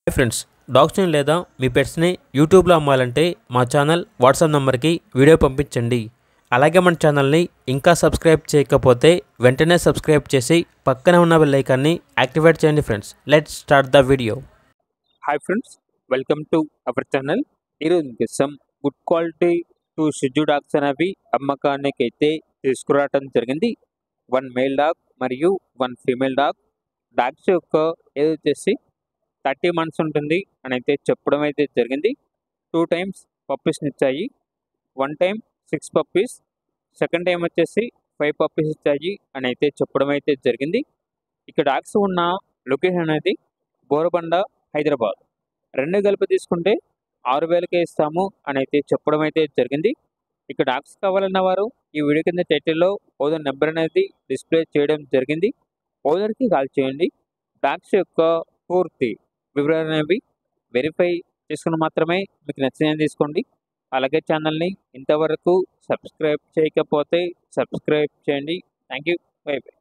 Hi friends, డాగ్స్ని లేదా మీ పెట్స్ని యూట్యూబ్లో అమ్మాలంటే మా ఛానల్ వాట్సాప్ నెంబర్కి వీడియో పంపించండి. అలాగే మన ఛానల్ని ఇంకా సబ్స్క్రైబ్ చేయకపోతే వెంటనే సబ్స్క్రైబ్ చేసి పక్కనే ఉన్న బెల్ ఐకాన్ని యాక్టివేట్ చేయండి friends. Let's start the video. Hi friends, welcome to our channel. ఈరోజు కోసం గుడ్ క్వాలిటీ 2 షిజు డాగ్స్ అనేవి అమ్మకానికి అయితే తీసుకురావడం జరిగింది. 1 మేల్ డాగ్ మరియు 1 ఫీమేల్ డాగ్. డాగ్స్ యొక్క ఏజ్ వచ్చేసి 30 మంత్స్ ఉంటుంది అని అయితే చెప్పడం అయితే జరిగింది. 2 టైమ్స్ పప్పీస్ని ఇచ్చాయి. 1 టైం 6 పప్పీస్, సెకండ్ టైం వచ్చేసి 5 పప్పీస్ ఇచ్చాయి అని అయితే చెప్పడం అయితే జరిగింది. ఇక్కడ డాగ్స్ ఉన్న లొకేషన్ అనేది బోరబండ, హైదరాబాద్. 2 కలిపి తీసుకుంటే 6,000కే ఇస్తాము అని అయితే చెప్పడం అయితే జరిగింది. ఇక్కడ డాగ్స్ కావాలన్న వారు ఈ వీడియో కింద టైటిల్లో ఓనర్ నెంబర్ అనేది డిస్ప్లే చేయడం జరిగింది. ఓనర్కి కాల్ చేయండి. డాగ్స్ యొక్క పూర్తి వివరాలు అనేవి వెరిఫై చేసుకుని మాత్రమే మీకు నచ్చిన తీసుకోండి. అలాగే ఛానల్ని ఇంతవరకు సబ్స్క్రైబ్ చేయకపోతే సబ్స్క్రైబ్ చేయండి. Thank you. By by.